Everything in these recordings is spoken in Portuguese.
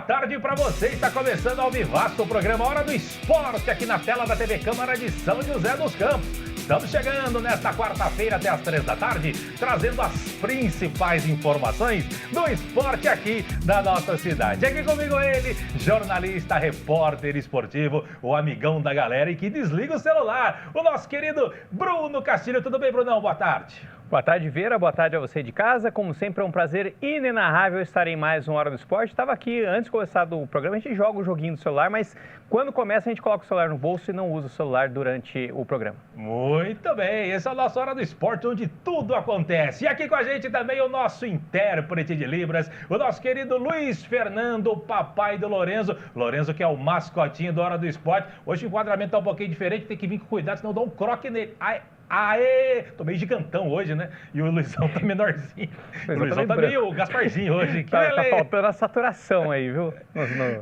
tarde para você. Está começando ao vivaço o programa Hora do Esporte aqui na tela da TV Câmara de São José dos Campos. Estamos chegando nesta quarta-feira até as 3 da tarde, trazendo as principais informações do esporte aqui da nossa cidade. Aqui comigo ele, jornalista, repórter esportivo, o amigão da galera e que desliga o celular, o nosso querido Bruno Castilho. Tudo bem, Brunão? Boa tarde. Boa tarde, Vera. Boa tarde a você de casa. Como sempre, é um prazer inenarrável estar em mais uma Hora do Esporte. Estava aqui, antes de começar do programa, a gente joga o joguinho do celular, mas quando começa a gente coloca o celular no bolso e não usa o celular durante o programa. Muito bem, esse é o nosso Hora do Esporte, onde tudo acontece. E aqui com a gente também o nosso intérprete de Libras, o nosso querido Luiz Fernando, o papai do Lorenzo. Lorenzo, que é o mascotinho do Hora do Esporte. Hoje o enquadramento está um pouquinho diferente, tem que vir com cuidado, senão dá um croque nele. Aê! Tô meio gigantão hoje, né? E o Luizão tá menorzinho. O Luizão tá meio Gasparzinho hoje. Tá faltando a saturação aí, viu?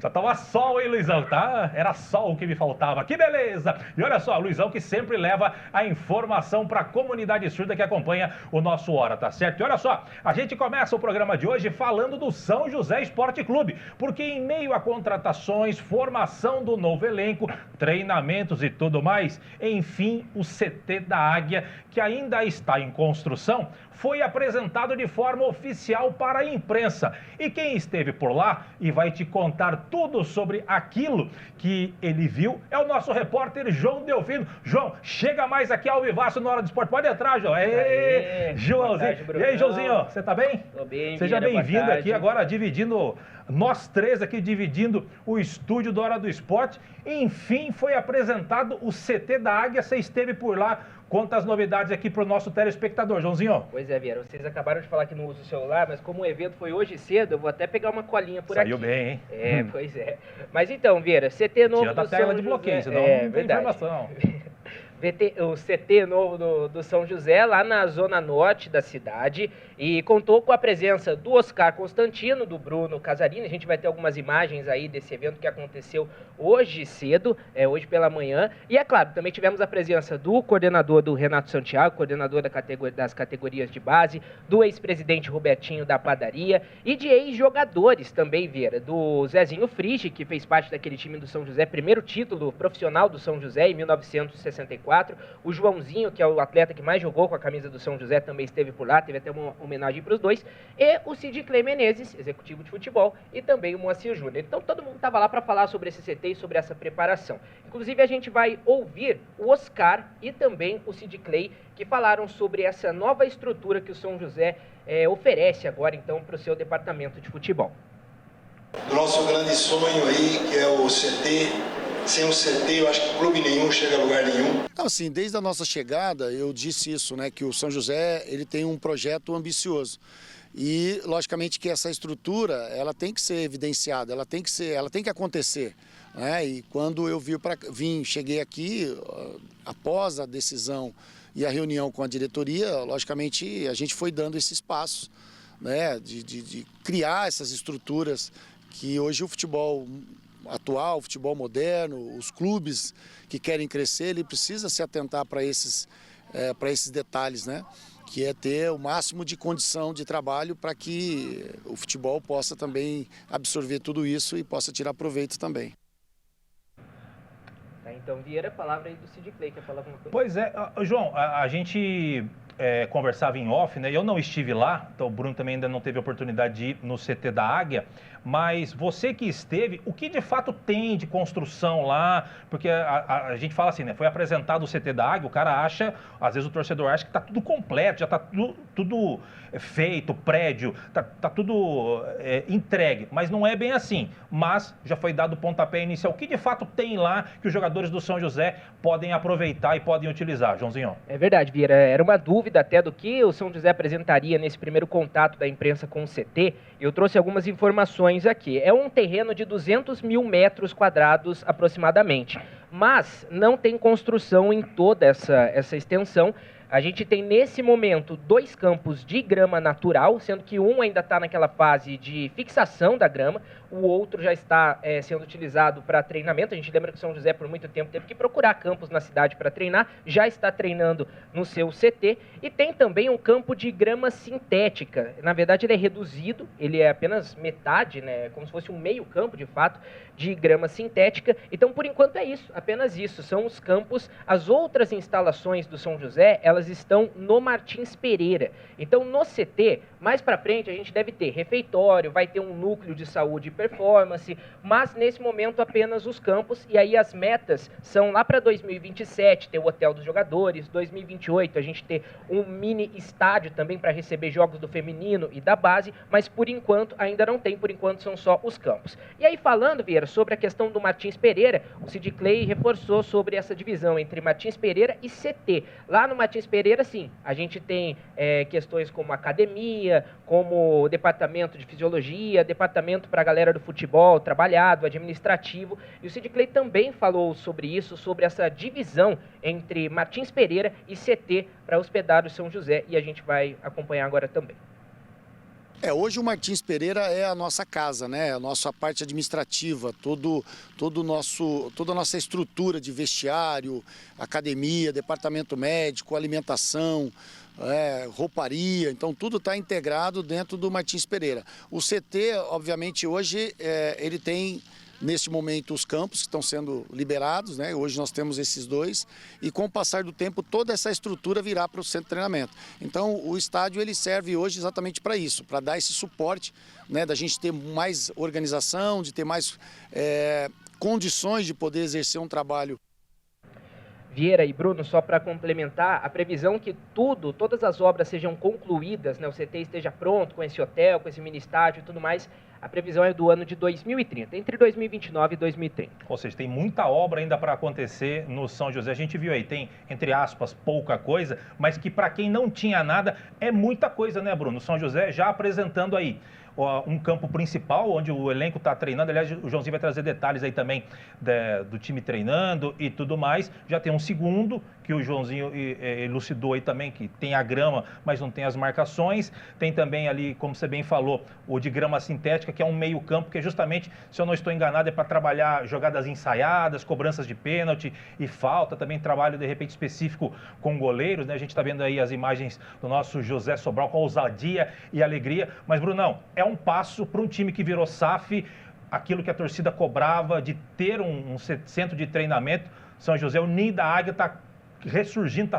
Já tava sol, hein, Luizão? Tá? Era sol o que me faltava. Que beleza! E olha só, o Luizão que sempre leva a informação pra comunidade surda que acompanha o nosso Hora, tá certo? E olha só, a gente começa o programa de hoje falando do São José Esporte Clube, porque em meio a contratações, formação do novo elenco, treinamentos e tudo mais, enfim, o CT da Águia, que ainda está em construção, foi apresentado de forma oficial para a imprensa. E quem esteve por lá e vai te contar tudo sobre aquilo que ele viu é o nosso repórter João Delfino. João, chega mais aqui ao vivaço na Hora do Esporte. Pode entrar, João. Aê, Joãozinho. E aí, Joãozinho, você tá bem? Tô bem. Seja bem-vindo aqui agora, dividindo... Nós três aqui dividindo o estúdio da Hora do Esporte. Enfim, foi apresentado o CT da Águia. Você esteve por lá. Conta as novidades aqui para o nosso telespectador, Joãozinho. Pois é, Vieira. Vocês acabaram de falar que não usa o celular, mas como o evento foi hoje cedo, eu vou até pegar uma colinha por aqui. Saiu bem, hein? Pois é. Mas então, Vieira, CT novo Tira da do tela São de bloqueio, José. senão não tem informação. O CT novo do São José, lá na zona norte da cidade, e contou com a presença do Oscar Constantino, do Bruno Casarini. A gente vai ter algumas imagens aí desse evento que aconteceu hoje cedo, hoje pela manhã. E é claro, também tivemos a presença do coordenador do Renato Santiago, coordenador das categorias de base, do ex-presidente Robertinho da Padaria e de ex-jogadores também, Vieira, do Zezinho Frigi, que fez parte daquele time do São José, primeiro título profissional do São José em 1964. O Joãozinho, que é o atleta que mais jogou com a camisa do São José, também esteve por lá, teve até uma homenagem para os dois. E o Cid Clay Menezes, executivo de futebol, e também o Moacir Júnior. Então todo mundo estava lá para falar sobre esse CT e sobre essa preparação. Inclusive a gente vai ouvir o Oscar e também o Cid Clay, que falaram sobre essa nova estrutura que o São José oferece agora então para o seu departamento de futebol. Do nosso grande sonho aí, que é o CT. Sem o CT, eu acho que clube nenhum chega a lugar nenhum. Não, assim, desde a nossa chegada, eu disse isso, né, que o São José, ele tem um projeto ambicioso. E, logicamente, que essa estrutura, ela tem que ser evidenciada, ela tem que acontecer, né? E quando eu cheguei aqui, após a decisão e a reunião com a diretoria, logicamente, a gente foi dando esses passos, né, de criar essas estruturas que hoje o futebol atual, o futebol moderno, os clubes que querem crescer, ele precisa se atentar para esses detalhes, né? Que é ter o máximo de condição de trabalho para que o futebol possa também absorver tudo isso e possa tirar proveito também. Então, Vieira, a palavra aí do Cid Clay, quer falar alguma coisa? Pois é, João, a gente conversava em off, né? Eu não estive lá, então o Bruno também ainda não teve a oportunidade de ir no CT da Águia, mas você que esteve, o que de fato tem de construção lá? Porque a gente fala assim, né? Foi apresentado o CT da Águia, o cara acha, às vezes o torcedor acha que está tudo completo, já está tudo feito, prédio, tá tudo entregue, mas não é bem assim. Mas já foi dado o pontapé inicial. O que de fato tem lá que os jogadores do São José podem aproveitar e podem utilizar, Joãozinho? É verdade, Vieira. Era uma dúvida até do que o São José apresentaria nesse primeiro contato da imprensa com o CT. Eu trouxe algumas informações aqui. É um terreno de 200 mil metros quadrados aproximadamente. mas não tem construção em toda essa extensão. A gente tem, nesse momento, 2 campos de grama natural, sendo que um ainda está naquela fase de fixação da grama, o outro já está sendo utilizado para treinamento. A gente lembra que São José, por muito tempo, teve que procurar campos na cidade para treinar, já está treinando no seu CT. E tem também um campo de grama sintética. Na verdade, ele é reduzido, ele é apenas metade, né, como se fosse um meio campo, de fato, de grama sintética. Então, por enquanto, é isso, apenas isso. São os campos. As outras instalações do São José, elas estão no Martins Pereira. Então, no CT, mais para frente, a gente deve ter refeitório, vai ter um núcleo de saúde e performance, mas nesse momento apenas os campos. E aí as metas são lá para 2027, ter o hotel dos jogadores, 2028 a gente ter um mini estádio também para receber jogos do feminino e da base, mas por enquanto ainda não tem, por enquanto são só os campos. E aí, falando, Vieira, sobre a questão do Martins Pereira, o Sid Clay reforçou sobre essa divisão entre Martins Pereira e CT. Lá no Martins Pereira, sim, a gente tem questões como academia, como departamento de fisiologia, departamento para a galera do futebol, trabalhado, administrativo. E o Sid Clay também falou sobre isso, sobre essa divisão entre Martins Pereira e CT para hospedar o São José, e a gente vai acompanhar agora também. Hoje o Martins Pereira é a nossa casa, né? A nossa parte administrativa, toda a nossa estrutura de vestiário, academia, departamento médico, alimentação, rouparia, então tudo está integrado dentro do Martins Pereira. O CT, obviamente, hoje ele tem, neste momento, os campos que estão sendo liberados, né? Hoje nós temos esses 2, e com o passar do tempo toda essa estrutura virá para o centro de treinamento. Então o estádio ele serve hoje exatamente para isso, para dar esse suporte, né? Da gente ter mais organização, de ter mais condições de poder exercer um trabalho. Vieira e Bruno, só para complementar, a previsão que todas as obras sejam concluídas, né, o CT esteja pronto com esse hotel, com esse mini estádio e tudo mais, a previsão é do ano de 2030, entre 2029 e 2030. Ou seja, tem muita obra ainda para acontecer no São José. A gente viu aí, tem, entre aspas, pouca coisa, mas que para quem não tinha nada, é muita coisa, né, Bruno? O São José já apresentando aí um campo principal, onde o elenco está treinando. Aliás, o Joãozinho vai trazer detalhes aí também do time treinando e tudo mais. Já tem um segundo, que o Joãozinho elucidou aí também, que tem a grama, mas não tem as marcações. Tem também ali, como você bem falou, o de grama sintética, que é um meio campo, que é justamente, se eu não estou enganado, é para trabalhar jogadas ensaiadas, cobranças de pênalti e falta. Também trabalho, de repente, específico com goleiros, né? A gente está vendo aí as imagens do nosso José Sobral com ousadia e alegria. Mas, Brunão, é um passo para um time que virou SAF, aquilo que a torcida cobrava de ter um centro de treinamento. São José, o Ninho da Águia está ressurgindo,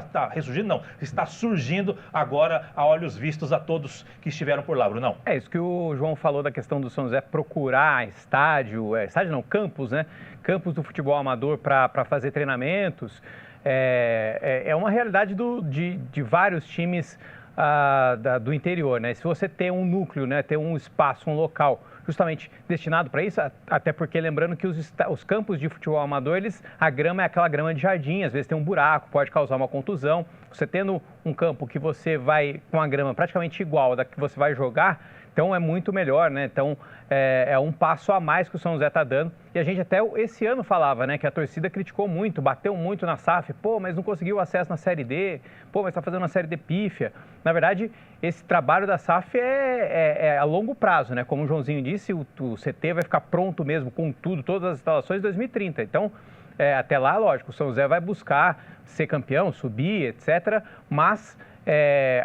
está surgindo agora a olhos vistos a todos que estiveram por lá, Brunão. É isso que o João falou da questão do São José procurar campos, né? Campos do futebol amador para fazer treinamentos. É uma realidade de vários times do interior, né? Se você tem um núcleo, né, ter um espaço, um local justamente destinado para isso, até porque lembrando que os campos de futebol amador, a grama é aquela grama de jardim, às vezes tem um buraco, pode causar uma contusão. Você tendo um campo que você vai com a grama praticamente igual da que você vai jogar, então é muito melhor, né? Então é um passo a mais que o São José está dando. E a gente até esse ano falava, né, que a torcida criticou muito, bateu muito na SAF, mas não conseguiu acesso na Série D, mas está fazendo uma Série D pífia. Na verdade, esse trabalho da SAF é a longo prazo, né? Como o Joãozinho disse, o CT vai ficar pronto mesmo com tudo, todas as instalações em 2030. Então, até lá, lógico, o São José vai buscar ser campeão, subir, etc. Mas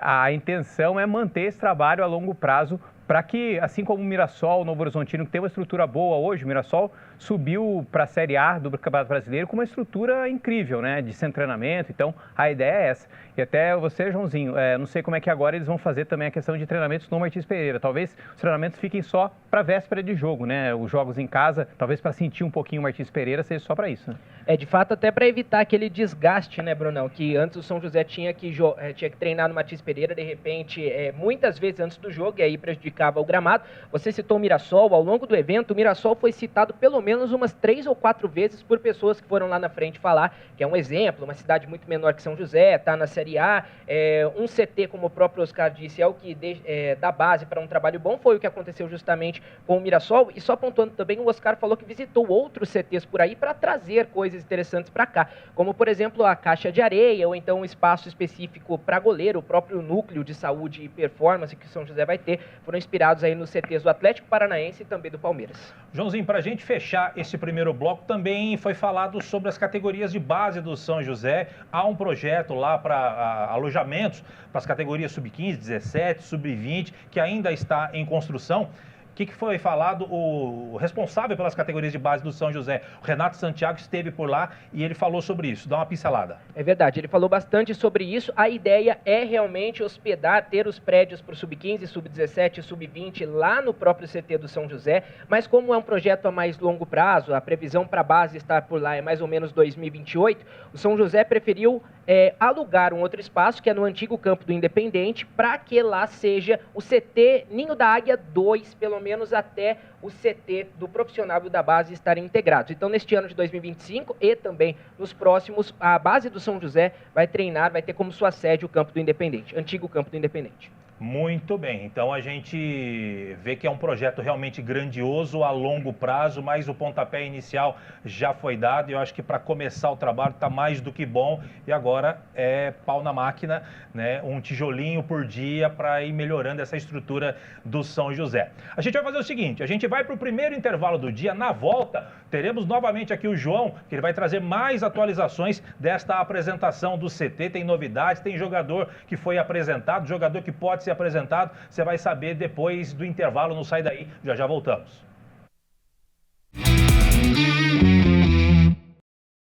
a intenção é manter esse trabalho a longo prazo para que, assim como o Mirassol, o Novo Horizontino, que tem uma estrutura boa hoje, o Mirassol subiu para a Série A do Campeonato Brasileiro com uma estrutura incrível, né, de sem treinamento. Então, a ideia é essa. E até você, Joãozinho, não sei como é que agora eles vão fazer também a questão de treinamentos no Martins Pereira. Talvez os treinamentos fiquem só para véspera de jogo, né, os jogos em casa, talvez para sentir um pouquinho o Martins Pereira seja só para isso, né? De fato, até para evitar aquele desgaste, né, Brunão, que antes o São José tinha que treinar no Martins Pereira, de repente, muitas vezes antes do jogo, e aí prejudicava o gramado. Você citou o Mirassol, ao longo do evento, o Mirassol foi citado pelo menos umas 3 ou 4 vezes por pessoas que foram lá na frente falar, que é um exemplo, uma cidade muito menor que São José, está na Série A, um CT, como o próprio Oscar disse, é o que dá base para um trabalho bom, foi o que aconteceu justamente com o Mirassol, e só pontuando também, o Oscar falou que visitou outros CTs por aí para trazer coisas interessantes para cá, como por exemplo a caixa de areia, ou então um espaço específico para goleiro, o próprio núcleo de saúde e performance que o São José vai ter, foram inspirados aí nos CTs do Atlético Paranaense e também do Palmeiras. Joãozinho, para a gente fechar esse primeiro bloco, também foi falado sobre as categorias de base do São José. Há um projeto lá para alojamentos para as categorias sub-15, 17, sub-20, que ainda está em construção. O que foi falado? O responsável pelas categorias de base do São José, o Renato Santiago, esteve por lá e ele falou sobre isso. Dá uma pincelada. É verdade, ele falou bastante sobre isso. A ideia é realmente hospedar, ter os prédios para o sub-15, sub-17 e sub-20 lá no próprio CT do São José, mas como é um projeto a mais longo prazo, a previsão para a base estar por lá é mais ou menos 2028, o São José preferiu alugar um outro espaço, que é no antigo campo do Independente, para que lá seja o CT Ninho da Águia 2, pelo menos até o CT do profissional e da base estarem integrados. Então, neste ano de 2025 e também nos próximos, a base do São José vai ter como sua sede o campo do Independente, antigo campo do Independente. Muito bem, então a gente vê que é um projeto realmente grandioso a longo prazo, mas o pontapé inicial já foi dado e eu acho que para começar o trabalho está mais do que bom e agora é pau na máquina, né? Um tijolinho por dia para ir melhorando essa estrutura do São José. A gente vai fazer o seguinte, a gente vai para o primeiro intervalo do dia, na volta teremos novamente aqui o João, que ele vai trazer mais atualizações desta apresentação do CT, tem novidades, tem jogador que foi apresentado, jogador que pode ser apresentado, você vai saber depois do intervalo, não sai daí, já voltamos.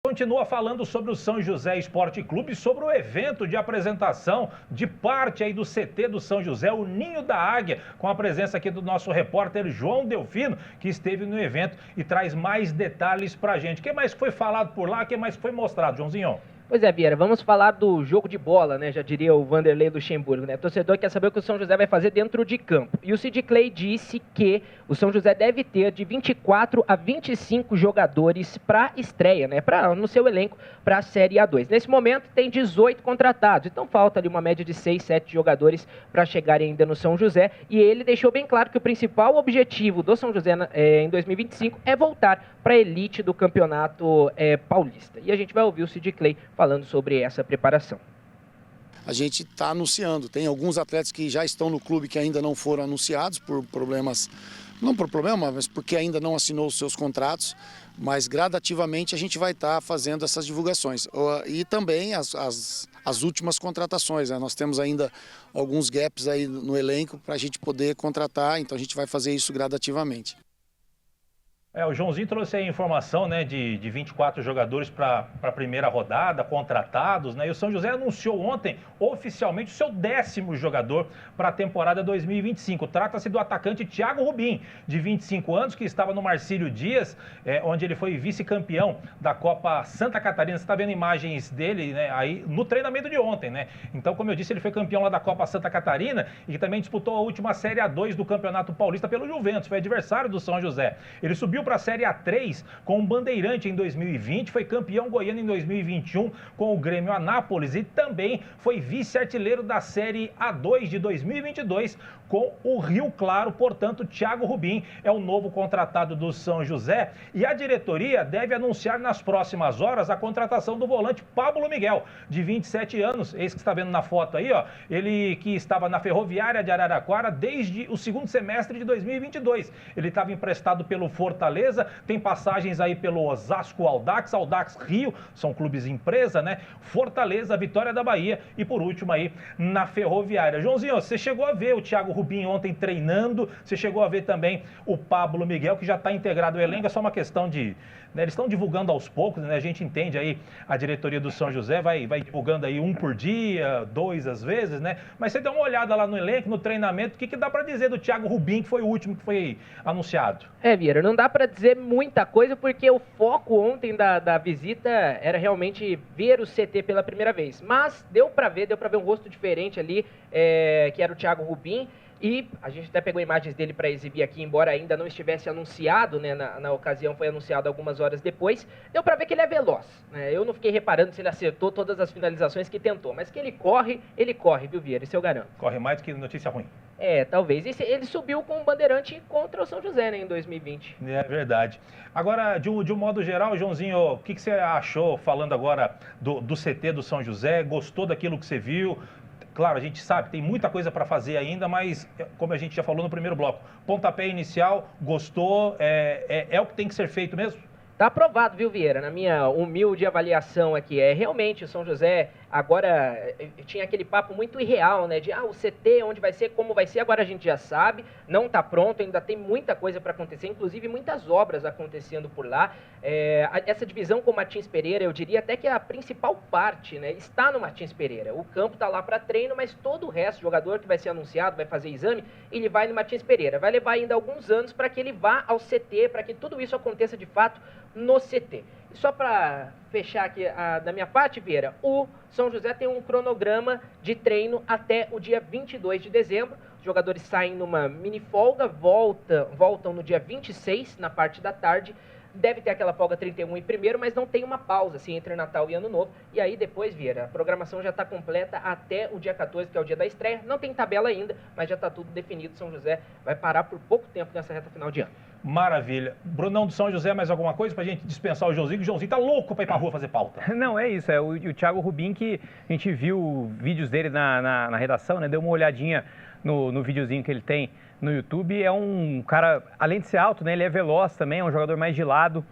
Continua falando sobre o São José Esporte Clube, sobre o evento de apresentação de parte aí do CT do São José, o Ninho da Águia, com a presença aqui do nosso repórter João Delfino, que esteve no evento e traz mais detalhes pra gente. O que mais foi falado por lá, o que mais foi mostrado, Joãozinho? Pois é, Vieira, vamos falar do jogo de bola, né? Já diria o Vanderlei Luxemburgo, né? O torcedor quer saber o que o São José vai fazer dentro de campo. E o Sid Clay disse que o São José deve ter de 24 a 25 jogadores para estreia, né? No seu elenco para a Série A2. Nesse momento tem 18 contratados, então falta ali uma média de 6, 7 jogadores para chegarem ainda no São José. E ele deixou bem claro que o principal objetivo do São José em 2025 é voltar para a elite do campeonato paulista. E a gente vai ouvir o Sid Clay falando sobre essa preparação. A gente está anunciando, tem alguns atletas que já estão no clube que ainda não foram anunciados por problemas, não por problema, mas porque ainda não assinou os seus contratos, mas gradativamente a gente vai estar fazendo essas divulgações. E também as últimas contratações, né? Nós temos ainda alguns gaps aí no elenco para a gente poder contratar, então a gente vai fazer isso gradativamente. O Joãozinho trouxe a informação, né, de 24 jogadores para a primeira rodada, contratados, né? E o São José anunciou ontem, oficialmente, o seu 10º jogador para a temporada 2025. Trata-se do atacante Thiago Rubim, de 25 anos, que estava no Marcílio Dias, onde ele foi vice-campeão da Copa Santa Catarina. Você está vendo imagens dele, né, aí no treinamento de ontem, né? Então, como eu disse, ele foi campeão lá da Copa Santa Catarina e que também disputou a última Série A2 do Campeonato Paulista pelo Juventus, foi adversário do São José. Ele subiu para a Série A3 com o Bandeirante em 2020, foi campeão goiano em 2021 com o Grêmio Anápolis e também foi vice-artilheiro da Série A2 de 2022 com o Rio Claro. Portanto, Thiago Rubim é o novo contratado do São José e a diretoria deve anunciar nas próximas horas a contratação do volante Pablo Miguel, de 27 anos, esse que está vendo na foto aí, ó, ele que estava na Ferroviária de Araraquara desde o segundo semestre de 2022. Ele estava emprestado pelo Fortaleza, tem passagens aí pelo Osasco, Audax Rio, são clubes empresa, né? Fortaleza, Vitória da Bahia e por último aí na Ferroviária. Joãozinho, você chegou a ver o Thiago Rubim ontem treinando, você chegou a ver também o Pablo Miguel, que já está integrado ao elenco, é só uma questão de... né, eles estão divulgando aos poucos, né? A gente entende aí, a diretoria do São José vai divulgando aí 1 por dia, 2 às vezes, né? Mas você dá uma olhada lá no elenco, no treinamento, o que dá para dizer do Thiago Rubim, que foi o último que foi anunciado? Vieira, não dá para dizer muita coisa, porque o foco ontem da visita era realmente ver o CT pela primeira vez. Mas deu para ver um rosto diferente ali, que era o Thiago Rubim. E a gente até pegou imagens dele para exibir aqui, embora ainda não estivesse anunciado, né, na ocasião foi anunciado algumas horas depois. Deu para ver que ele é veloz, né? Eu não fiquei reparando se ele acertou todas as finalizações que tentou, mas que ele corre, viu, Vieira? Isso eu garanto. Corre mais do que notícia ruim. Talvez. Ele subiu com o Bandeirante contra o São José, né, em 2020. É verdade. Agora, de um modo geral, Joãozinho, o que você achou, falando agora do CT do São José? Gostou daquilo que você viu? Claro, a gente sabe, tem muita coisa para fazer ainda, mas como a gente já falou no primeiro bloco, pontapé inicial, gostou, é o que tem que ser feito mesmo? Tá aprovado, viu, Vieira? Na minha humilde avaliação aqui, realmente o São José agora tinha aquele papo muito irreal, né? De o CT, onde vai ser, como vai ser, agora a gente já sabe, não está pronto, ainda tem muita coisa para acontecer, inclusive muitas obras acontecendo por lá. Essa divisão com o Martins Pereira, eu diria até que a principal parte, né, está no Martins Pereira. O campo está lá para treino, mas todo o resto, jogador que vai ser anunciado, vai fazer exame, ele vai no Martins Pereira. Vai levar ainda alguns anos para que ele vá ao CT, para que tudo isso aconteça de fato no CT. E só para fechar aqui da minha parte, Vieira, o São José tem um cronograma de treino até o dia 22 de dezembro. Os jogadores saem numa mini folga, voltam no dia 26, na parte da tarde. Deve ter aquela folga 31 e 1º, mas não tem uma pausa assim, entre Natal e Ano Novo. E aí depois, Vieira, a programação já está completa até o dia 14, que é o dia da estreia. Não tem tabela ainda, mas já está tudo definido. São José vai parar por pouco tempo nessa reta final de ano. Maravilha. Brunão do São José, mais alguma coisa pra gente dispensar o Joãozinho? O Joãozinho tá louco pra ir pra rua fazer pauta. Não, é isso. É o Thiago Rubim, que a gente viu vídeos dele na redação, né? Deu uma olhadinha no videozinho que ele tem no YouTube. É um cara, além de ser alto, né? Ele é veloz também, é um jogador mais de lado.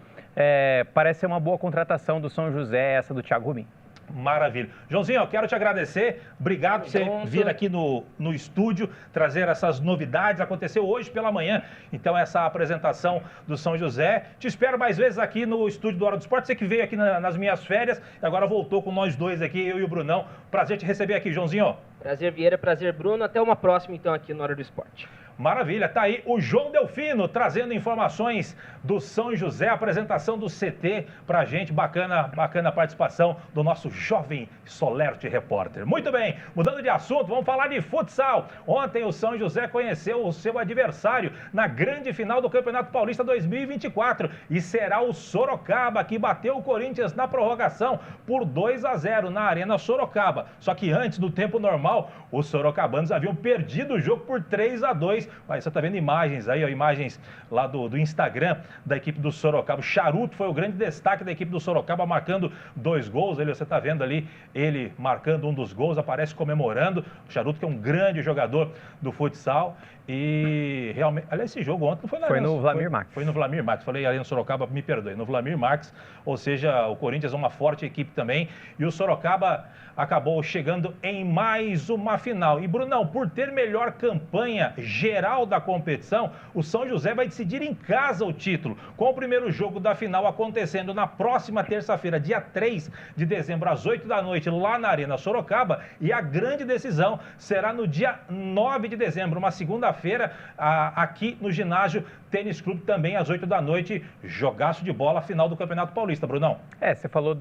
Parece ser uma boa contratação do São José, essa do Thiago Rubim. Maravilha. Joãozinho, eu quero te agradecer. Obrigado por você vir aqui no estúdio, trazer essas novidades. Aconteceu hoje pela manhã, então, essa apresentação do São José. Te espero mais vezes aqui no estúdio do Hora do Esporte. Você que veio aqui nas minhas férias e agora voltou com nós dois aqui, eu e o Brunão. Prazer te receber aqui, Joãozinho. Prazer, Vieira. Prazer, Bruno. Até uma próxima, então, aqui no Hora do Esporte. Maravilha, tá aí o João Delfino trazendo informações do São José, apresentação do CT pra gente, bacana a participação do nosso jovem Solerte repórter. Muito bem, mudando de assunto, vamos falar de futsal. Ontem o São José conheceu o seu adversário na grande final do Campeonato Paulista 2024 e será o Sorocaba, que bateu o Corinthians na prorrogação por 2-0 na Arena Sorocaba. Só que antes do tempo normal, os sorocabanos haviam perdido o jogo por 3-2. Mas você está vendo imagens aí, ó, imagens lá do Instagram da equipe do Sorocaba. O Charuto foi o grande destaque da equipe do Sorocaba, marcando 2 gols. Você está vendo ali ele marcando um dos gols, aparece comemorando. O Charuto, que é um grande jogador do futsal. E realmente, aliás, esse jogo ontem não foi na Foi no Vlamir Marques. Foi no Vlamir Marques. Falei Arena Sorocaba, me perdoe. No Vlamir Marques, ou seja, o Corinthians é uma forte equipe também. E o Sorocaba acabou chegando em mais uma final. E, Brunão, por ter melhor campanha geral da competição, o São José vai decidir em casa o título, com o primeiro jogo da final acontecendo na próxima terça-feira, dia 3 de dezembro, às 8 da noite, lá na Arena Sorocaba. E a grande decisão será no dia 9 de dezembro, uma segunda-feira, aqui no ginásio Tênis Clube, também às 8 da noite, jogaço de bola, final do Campeonato Paulista, Brunão. Você falou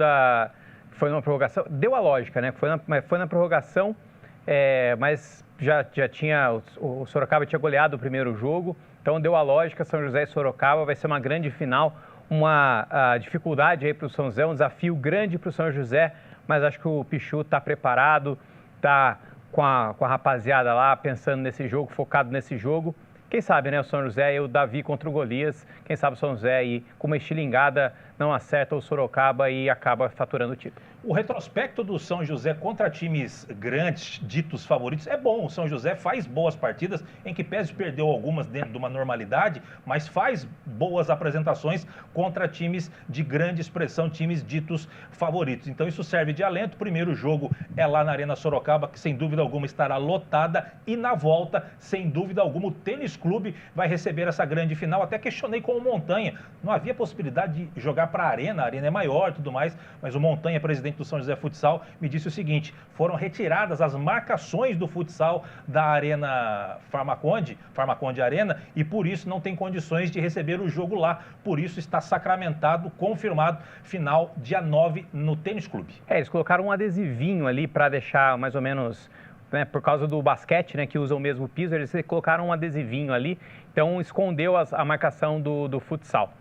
foi numa prorrogação, deu a lógica, né? Foi na prorrogação, mas já tinha, o Sorocaba tinha goleado o primeiro jogo, então deu a lógica, São José e Sorocaba, vai ser uma grande final, uma dificuldade aí para o São José, um desafio grande para o São José, mas acho que o Pichu está preparado, está com a rapaziada lá, pensando nesse jogo, focado nesse jogo. Quem sabe, né, o São José e o Davi contra o Golias, quem sabe o São José aí com uma estilingada não acerta o Sorocaba e acaba faturando o título. O retrospecto do São José contra times grandes, ditos favoritos, é bom. O São José faz boas partidas, em que pese perdeu algumas dentro de uma normalidade, mas faz boas apresentações contra times de grande expressão, times ditos favoritos. Então isso serve de alento. O primeiro jogo é lá na Arena Sorocaba, que sem dúvida alguma estará lotada, e na volta, sem dúvida alguma, o Tênis Clube vai receber essa grande final. Até questionei com o Montanha, não havia possibilidade de jogar para a Arena é maior e tudo mais, mas o Montanha, presidente do São José Futsal, me disse o seguinte: foram retiradas as marcações do futsal da Arena Farmaconde Arena, e por isso não tem condições de receber o jogo lá. Por isso está sacramentado, confirmado, final dia 9 no Tênis Clube. Eles colocaram um adesivinho ali para deixar mais ou menos né, por causa do basquete, né, que usa o mesmo piso, eles colocaram um adesivinho ali, então escondeu a marcação do futsal.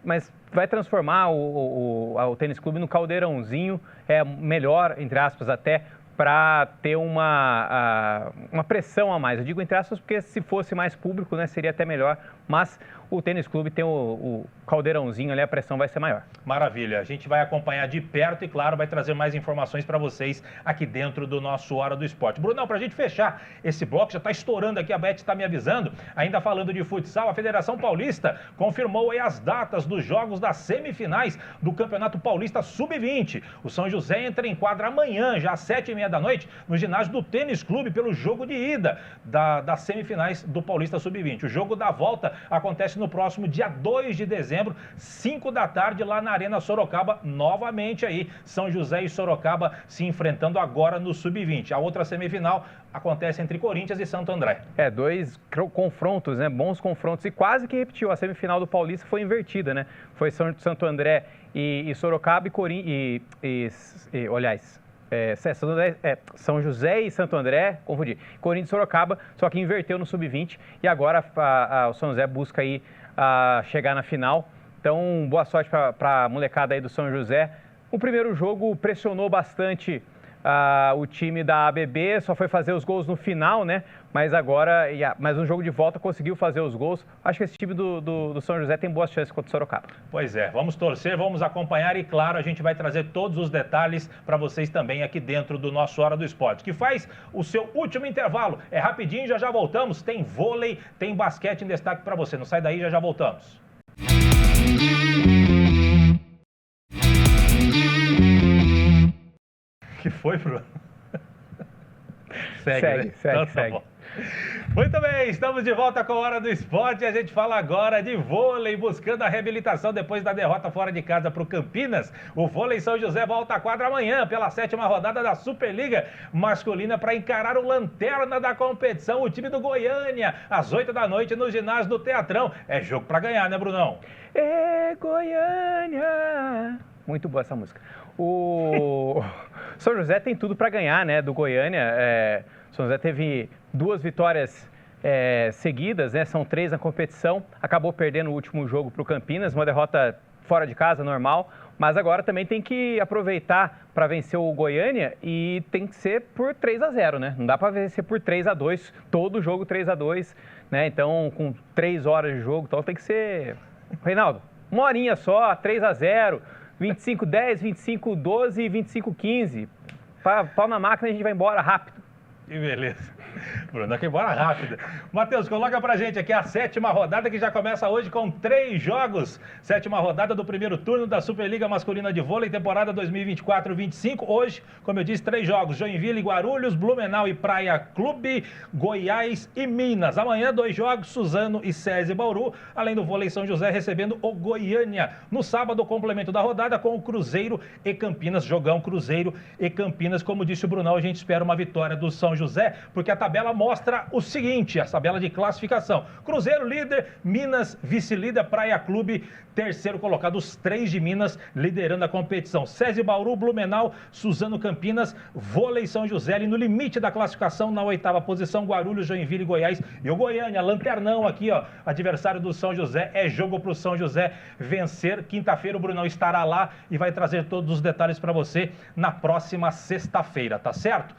Mas vai transformar o tênis clube no caldeirãozinho, melhor, entre aspas, até, para ter uma pressão a mais. Eu digo entre aspas porque se fosse mais público, né, seria até melhor, mas o tênis clube tem o caldeirãozinho ali, a pressão vai ser maior. Maravilha, a gente vai acompanhar de perto e, claro, vai trazer mais informações para vocês aqui dentro do nosso Hora do Esporte. Brunão, para a gente fechar esse bloco, já está estourando aqui, a Beth está me avisando, ainda falando de futsal, a Federação Paulista confirmou aí as datas dos jogos das semifinais do Campeonato Paulista Sub-20. O São José entra em quadra amanhã, já às 7h30 da noite, no ginásio do Tênis Clube, pelo jogo de ida das semifinais do Paulista Sub-20. O jogo da volta acontece no próximo dia 2 de dezembro, 5 da tarde, lá na Arena Sorocaba, novamente aí, São José e Sorocaba se enfrentando agora no Sub-20. A outra semifinal acontece entre Corinthians e Santo André. 2 confrontos, né? Bons confrontos, e quase que repetiu. A semifinal do Paulista foi invertida, né? Foi Santo André e Sorocaba São José e Santo André, confundi, Corinthians e Sorocaba, só que inverteu no Sub-20 e agora o São José busca aí chegar na final. Então, boa sorte para a molecada aí do São José. O primeiro jogo pressionou bastante o time da ABB, só foi fazer os gols no final, né? Mas no jogo de volta conseguiu fazer os gols. Acho que esse time do São José tem boas chances contra o Sorocaba. Pois é, vamos torcer, vamos acompanhar e, claro, a gente vai trazer todos os detalhes para vocês também aqui dentro do nosso Hora do Esporte, que faz o seu último intervalo. É rapidinho, já voltamos. Tem vôlei, tem basquete em destaque para você. Não sai daí, já voltamos. Que foi, Bruno? Segue. Bom. Muito bem, estamos de volta com a Hora do Esporte. A gente fala agora de vôlei, buscando a reabilitação depois da derrota fora de casa para o Campinas. O vôlei São José volta à quadra amanhã pela 7ª rodada da Superliga Masculina para encarar o lanterna da competição, o time do Goiânia, às 8 da noite no ginásio do Teatrão. É jogo para ganhar, né, Brunão? Goiânia! Muito boa essa música. O São José tem tudo para ganhar, né, do Goiânia. São José teve 2 vitórias seguidas, né? São 3 na competição. Acabou perdendo o último jogo para o Campinas, uma derrota fora de casa, normal. Mas agora também tem que aproveitar para vencer o Goiânia e tem que ser por 3-0, né? Não dá para vencer por 3-2, todo jogo 3-2, né? Então, com 3 horas de jogo, então tem que ser... Reinaldo, uma horinha só, 3-0, 25-10, 25-12 e 25-15. Pau na máquina, a gente vai embora rápido. Que beleza. Bruno, aqui embora rápido. Matheus, coloca pra gente aqui a 7ª rodada, que já começa hoje com 3 jogos. 7ª rodada do primeiro turno da Superliga Masculina de Vôlei, temporada 2024-25. Hoje, como eu disse, 3 jogos. Joinville e Guarulhos, Blumenau e Praia Clube, Goiás e Minas. Amanhã, 2 jogos, Suzano e SESI Bauru. Além do vôlei São José recebendo o Goiânia. No sábado, o complemento da rodada com o Cruzeiro e Campinas. Jogão Cruzeiro e Campinas. Como disse o Brunão, a gente espera uma vitória do São José, porque a tabela mostra o seguinte, a tabela de classificação. Cruzeiro líder, Minas vice-líder, Praia Clube terceiro colocado, os 3 de Minas liderando a competição. SESI Bauru, Blumenau, Suzano, Campinas, vôlei São José ali no limite da classificação na 8ª posição, Guarulhos, Joinville e Goiás. E o Goiânia, lanternão aqui, ó, adversário do São José. É jogo para o São José vencer. Quinta-feira o Brunão estará lá e vai trazer todos os detalhes para você na próxima sexta-feira, tá certo?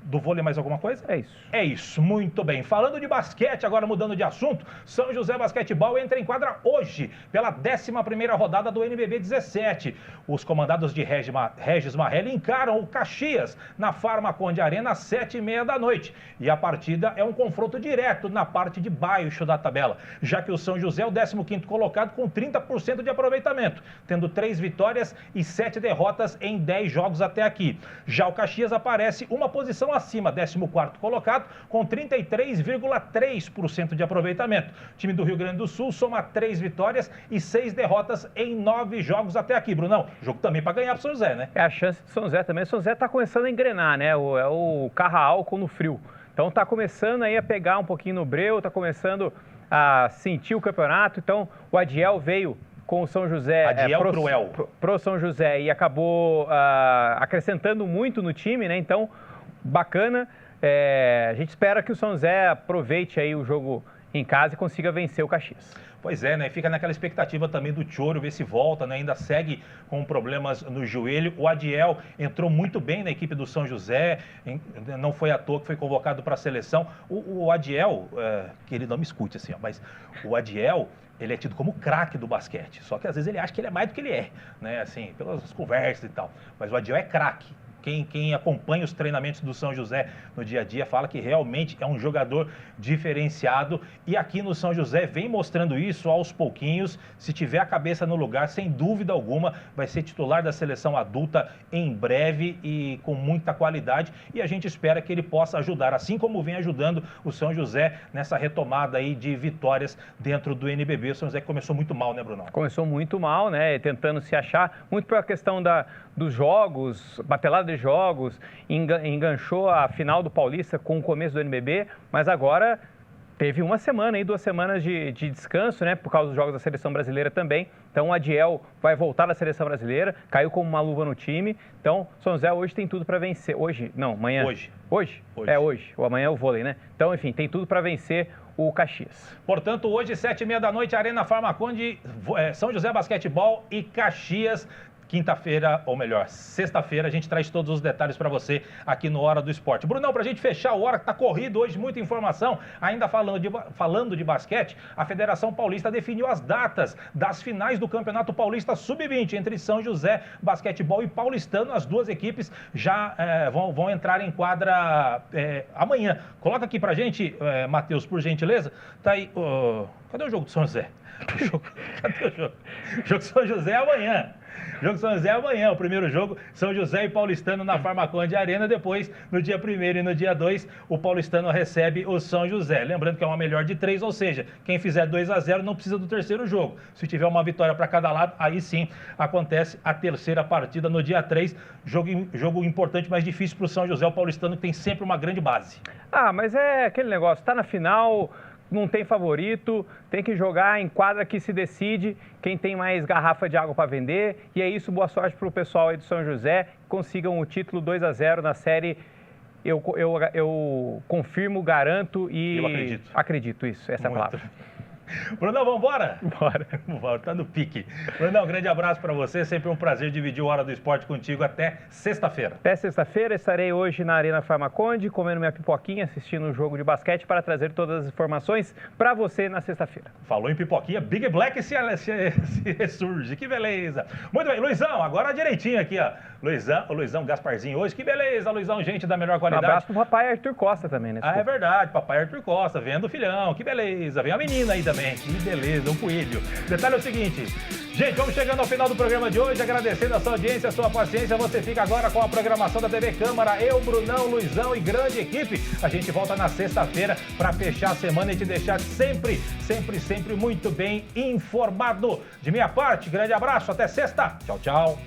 Do vôlei mais alguma coisa? É isso. É isso, muito bem. Falando de basquete, agora mudando de assunto, São José Basquetebol entra em quadra hoje, pela 11ª rodada do NBB 17. Os comandados de Regis Marrelli encaram o Caxias na Farmaconde Arena às 7h30 da noite. E a partida é um confronto direto na parte de baixo da tabela, já que o São José é o 15º colocado com 30% de aproveitamento, tendo 3 vitórias e 7 derrotas em 10 jogos até aqui. Já o Caxias aparece uma posição acima, 14º colocado, com 33,3% de aproveitamento. O time do Rio Grande do Sul soma 3 vitórias e 6 derrotas em 9 jogos até aqui. Brunão, jogo também para ganhar para o São José, né? É a chance do São José também. O São José está começando a engrenar, né? É o carro a álcool no frio. Então está começando aí a pegar um pouquinho no breu, está começando a sentir o campeonato. Então o Adiel veio com o São José. Adiel Cruel. Pro São José e acabou acrescentando muito no time, né? Então, bacana. A gente espera que o São José aproveite aí o jogo em casa e consiga vencer o Caxias. Pois é, né? Fica naquela expectativa também do Choro, ver se volta, né? Ainda segue com problemas no joelho. O Adiel entrou muito bem na equipe do São José, não foi à toa que foi convocado para a seleção. O Adiel, que ele não me escute assim, ó, mas o Adiel, ele é tido como craque do basquete. Só que às vezes ele acha que ele é mais do que ele é, né? Assim, pelas conversas e tal. Mas o Adiel é craque. Quem acompanha os treinamentos do São José no dia a dia fala que realmente é um jogador diferenciado e aqui no São José vem mostrando isso aos pouquinhos. Se tiver a cabeça no lugar, sem dúvida alguma, vai ser titular da seleção adulta em breve e com muita qualidade. E a gente espera que ele possa ajudar, assim como vem ajudando o São José nessa retomada aí de vitórias dentro do NBB. O São José começou muito mal, né, Brunão? Começou muito mal, né? Tentando se achar, muito pela questão dos jogos, batelada de jogos, enganchou a final do Paulista com o começo do NBB, mas agora teve uma semana, 2 semanas de descanso, né, por causa dos jogos da Seleção Brasileira também. Então o Adiel vai voltar da Seleção Brasileira, caiu como uma luva no time. Então São José hoje tem tudo para vencer. Amanhã. Hoje? É hoje. O amanhã é o vôlei, né? Então, enfim, tem tudo para vencer o Caxias. Portanto, hoje, 7h30 da noite, Arena Farmaconde, São José Basquetebol e Caxias. Quinta-feira, ou melhor, sexta-feira, a gente traz todos os detalhes para você aqui no Hora do Esporte. Brunão, para a gente fechar o Hora, que está corrido hoje, muita informação. Ainda falando de basquete, a Federação Paulista definiu as datas das finais do Campeonato Paulista Sub-20 entre São José Basquetebol e Paulistano. As duas equipes já vão entrar em quadra amanhã. Coloca aqui para a gente, Matheus, por gentileza. Tá aí, cadê o jogo do São José? Cadê o jogo? O jogo do São José é amanhã. O jogo São José é amanhã, o primeiro jogo, São José e Paulistano na Farmaconde Arena. Depois, no dia 1º e no dia 2, o Paulistano recebe o São José. Lembrando que é uma melhor de 3, ou seja, quem fizer 2-0 não precisa do terceiro jogo. Se tiver uma vitória para cada lado, aí sim acontece a terceira partida no dia 3. Jogo importante, mas difícil para o São José. O Paulistano que tem sempre uma grande base. Mas é aquele negócio, tá na final, não tem favorito, tem que jogar em quadra que se decide quem tem mais garrafa de água para vender. E é isso, boa sorte para o pessoal aí do São José, consigam o título 2-0 na série. Eu confirmo, garanto e... Eu acredito. Acredito, isso, essa é a palavra. Brunão, vamos embora? Bora. Tá no pique. Brunão, grande abraço para você. Sempre um prazer dividir o Hora do Esporte contigo. Até sexta-feira. Até sexta-feira. Estarei hoje na Arena Farmaconde, comendo minha pipoquinha, assistindo o jogo de basquete para trazer todas as informações para você na sexta-feira. Falou em pipoquinha, Big Black se ressurge. Que beleza. Muito bem, Luizão, agora direitinho aqui, ó. O Luizão Gasparzinho hoje. Que beleza, Luizão, gente da melhor qualidade. Um abraço pro papai Arthur Costa também, né? É verdade, papai Arthur Costa, vendo o filhão. Que beleza. Vem a menina aí também. Que beleza, um coelho. Detalhe é o seguinte, gente, vamos chegando ao final do programa de hoje, agradecendo a sua audiência, a sua paciência. Você fica agora com a programação da TV Câmara, eu, Brunão, Luizão e grande equipe. A gente volta na sexta-feira para fechar a semana e te deixar sempre muito bem informado. De minha parte, grande abraço, até sexta. Tchau, tchau.